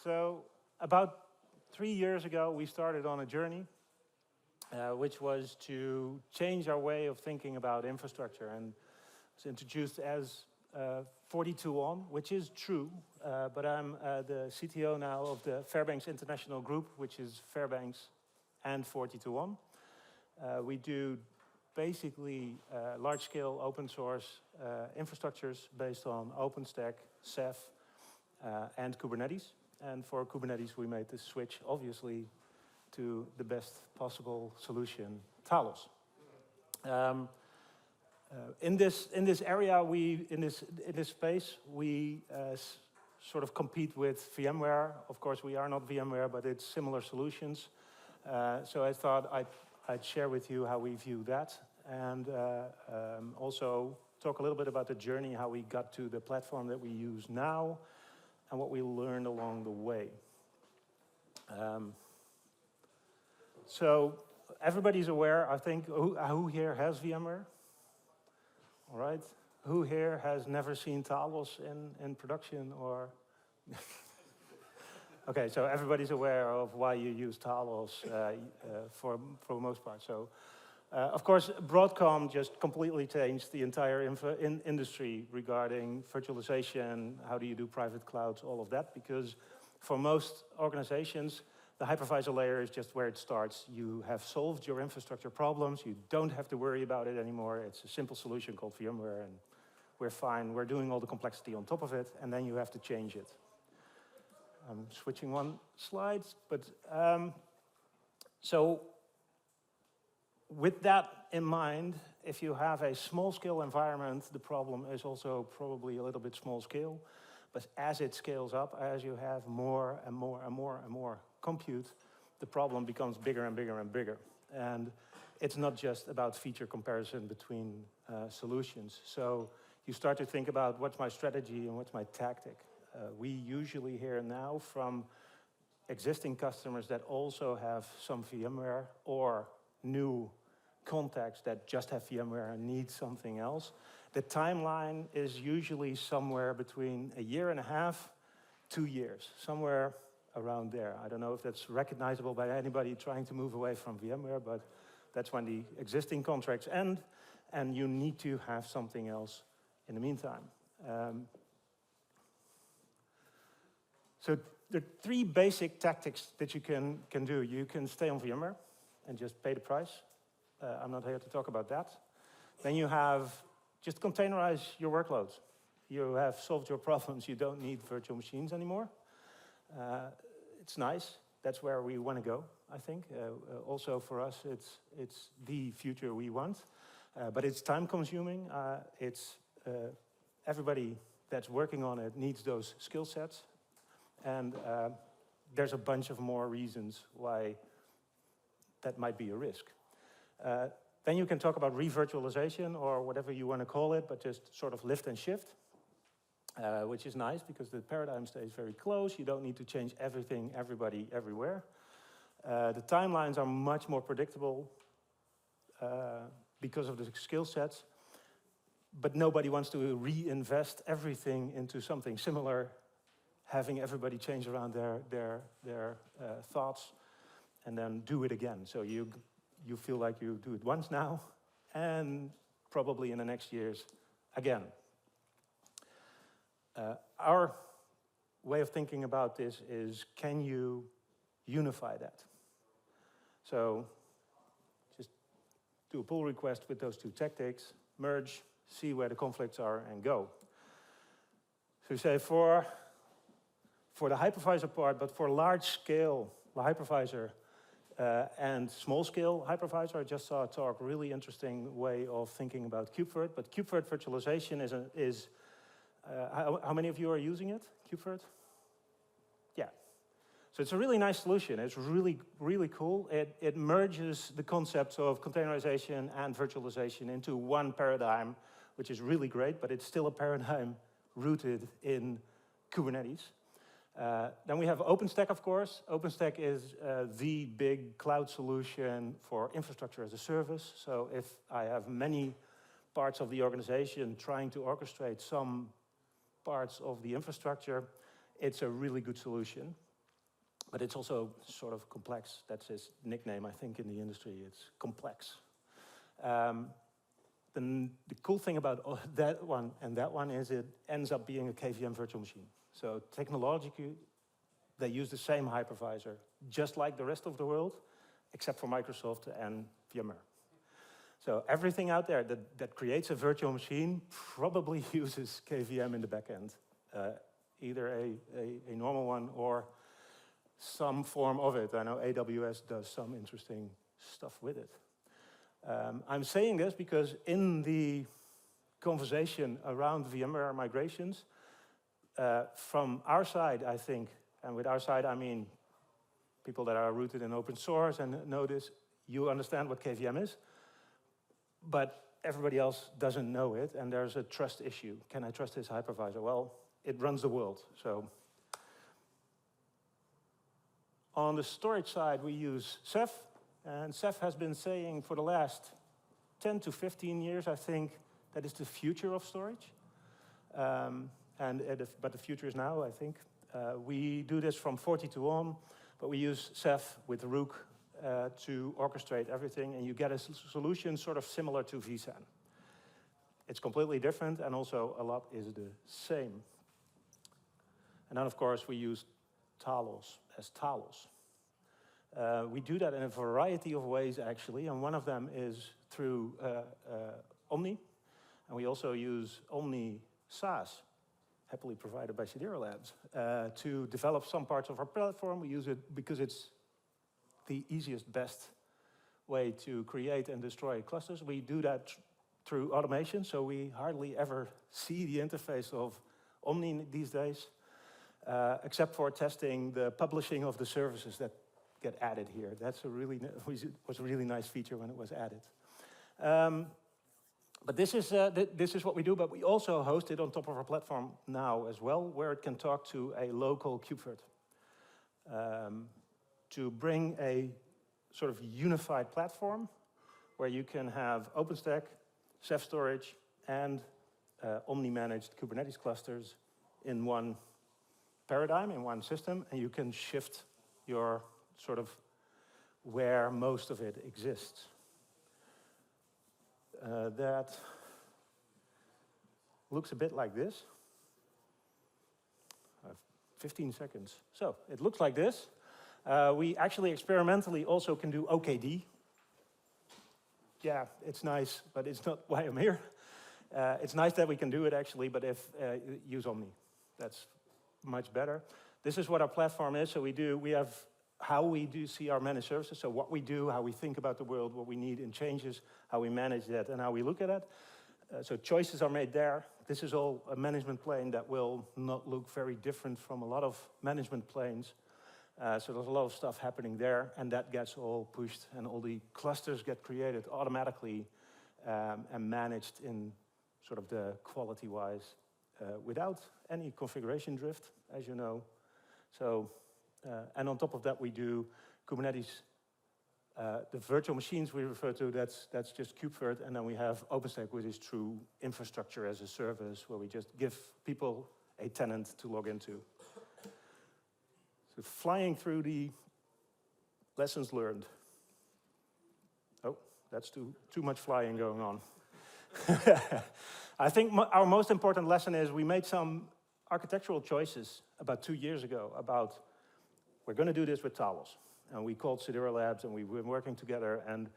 So about 3 years ago, we started on a journey, which was to change our way of thinking about infrastructure, and was introduced as 42 on, which is true, but I'm the CTO now of the Fairbanks International Group, which is Fairbanks and 42 on. We do basically large-scale open source infrastructures based on OpenStack, Ceph, and Kubernetes. And for Kubernetes, we made the switch, obviously, to the best possible solution, Talos. In this area, in this space, we sort of compete with VMware. Of course, we are not VMware, but it's similar solutions. So I thought I'd share with you how we view that, and also talk a little bit about the journey, how we got to the platform that we use now, and what we learned along the way. So everybody's aware, I think, who here has VMware? All right. Who here has never seen Talos in production or? Okay, so everybody's aware of why you use Talos for the most part. So, of course, Broadcom just completely changed the entire industry regarding virtualization, how do you do private clouds, all of that, because for most organizations, the hypervisor layer is just where it starts. You have solved your infrastructure problems. You don't have to worry about it anymore. It's a simple solution called VMware, and we're fine. We're doing all the complexity on top of it, and then you have to change it. I'm switching one slide, but so with that in mind, if you have a small-scale environment, the problem is also probably a little bit small-scale. But as it scales up, as you have more and more and more and more compute, the problem becomes bigger and bigger and bigger. And it's not just about feature comparison between solutions. So you start to think about what's my strategy and what's my tactic. We usually hear now from existing customers that also have some VMware or new contacts that just have VMware and need something else. The timeline is usually somewhere between 1.5 years, 2 years, somewhere around there. I don't know if that's recognizable by anybody trying to move away from VMware, but that's when the existing contracts end, and you need to have something else in the meantime. So there are 3 basic tactics that you can do. You can stay on VMware and just pay the price. I'm not here to talk about that. Then you have just containerize your workloads. You have solved your problems. You don't need virtual machines anymore. It's nice. That's where we want to go, I think. Also for us, it's the future we want. But it's time-consuming. Everybody that's working on it needs those skill sets. And there's a bunch of more reasons why that might be a risk. Then you can talk about re-virtualization or whatever you want to call it, but just sort of lift and shift, which is nice because the paradigm stays very close. You don't need to change everything, everybody, everywhere. The timelines are much more predictable because of the skill sets, but nobody wants to reinvest everything into something similar, having everybody change around their thoughts and then do it again. So you feel like you do it once now, and probably in the next years again. Our way of thinking about this is, can you unify that? So just do a pull request with those 2 tactics, merge, see where the conflicts are, and go. So you say for the hypervisor part, but for large-scale hypervisor, and small-scale hypervisor, I just saw a talk, really interesting way of thinking about KubeVirt. But KubeVirt virtualization is how many of you are using it, KubeVirt? Yeah. So it's a really nice solution. It's really, really cool. It merges the concepts of containerization and virtualization into one paradigm, which is really great, but it's still a paradigm rooted in Kubernetes. Then we have OpenStack, of course. OpenStack is the big cloud solution for infrastructure as a service. So if I have many parts of the organization trying to orchestrate some parts of the infrastructure, it's a really good solution. But it's also sort of complex. That's his nickname, I think, in the industry. It's complex. The cool thing about that one is it ends up being a KVM virtual machine. So technologically, they use the same hypervisor, just like the rest of the world, except for Microsoft and VMware. So everything out there that creates a virtual machine probably uses KVM in the back end, either a normal one or some form of it. I know AWS does some interesting stuff with it. I'm saying this because in the conversation around VMware migrations, from our side, I think, and with our side, I mean people that are rooted in open source and know this, you understand what KVM is, but everybody else doesn't know it, and there's a trust issue. Can I trust this hypervisor? Well, it runs the world, so. On the storage side, we use Ceph, and Ceph has been saying for the last 10 to 15 years, I think, that is the future of storage. But the future is now, I think. We do this from 42 on, but we use Ceph with Rook to orchestrate everything, and you get a solution sort of similar to vSAN. It's completely different, and also a lot is the same. And then, of course, we use Talos as Talos. We do that in a variety of ways, actually, and one of them is through Omni, and we also use Omni SaaS, happily provided by Sidera Labs, to develop some parts of our platform. We use it because it's the easiest, best way to create and destroy clusters. We do that through automation, so we hardly ever see the interface of Omni these days, except for testing the publishing of the services that get added here. That's was a really nice feature when it was added. But this is what we do, but we also host it on top of our platform now as well, where it can talk to a local KubeVirt to bring a sort of unified platform where you can have OpenStack, Ceph storage, and Omni-managed Kubernetes clusters in one paradigm, in one system, and you can shift your sort of where most of it exists. That looks a bit like this. I have 15 seconds. So it looks like this. We actually experimentally also can do OKD. Yeah, it's nice, but it's not why I'm here. It's nice that we can do it actually, but if use Omni, that's much better. This is what our platform is. So we have how we do see our managed services, so what we do, how we think about the world, what we need in changes, how we manage that, and how we look at it. So choices are made there. This is all a management plane that will not look very different from a lot of management planes. So there's a lot of stuff happening there, and that gets all pushed, and all the clusters get created automatically and managed in sort of the quality-wise without any configuration drift, as you know. So. And on top of that, we do Kubernetes. The virtual machines we refer to, that's just KubeVirt, and then we have OpenStack, which is true infrastructure as a service, where we just give people a tenant to log into. So flying through the lessons learned. Oh, that's too much flying going on. I think our most important lesson is we made some architectural choices about 2 years ago about we're going to do this with Talos. And we called Sidera Labs, and we've been working together, and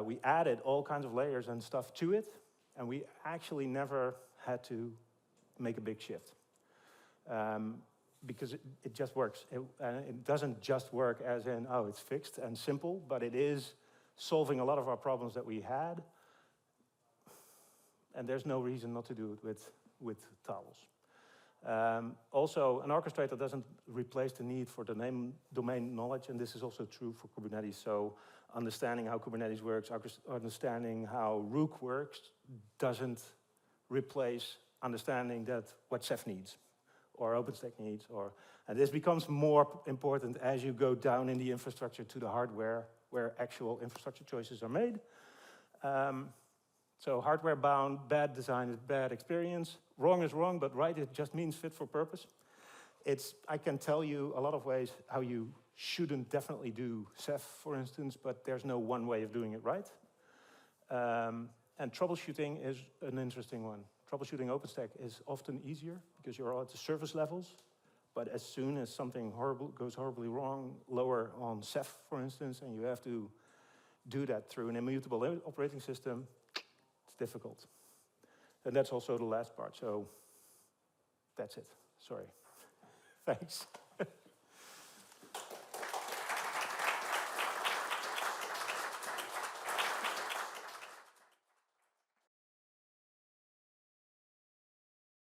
we added all kinds of layers and stuff to it, and we actually never had to make a big shift. Because it just works. It doesn't just work as in, oh, it's fixed and simple, but it is solving a lot of our problems that we had, and there's no reason not to do it with Talos. Also, an orchestrator doesn't replace the need for domain knowledge, and this is also true for Kubernetes. So understanding how Kubernetes works, understanding how Rook works, doesn't replace understanding that what Ceph needs, or OpenStack needs, and this becomes more important as you go down in the infrastructure to the hardware, where actual infrastructure choices are made. So hardware bound, bad design is bad experience. Wrong is wrong, but right, it just means fit for purpose. I can tell you a lot of ways how you shouldn't definitely do Ceph, for instance, but there's no one way of doing it right. And troubleshooting is an interesting one. Troubleshooting OpenStack is often easier because you're at the service levels, but as soon as something goes horribly wrong, lower on Ceph, for instance, and you have to do that through an immutable operating system, it's difficult. And that's also the last part, so that's it. Sorry. Thanks.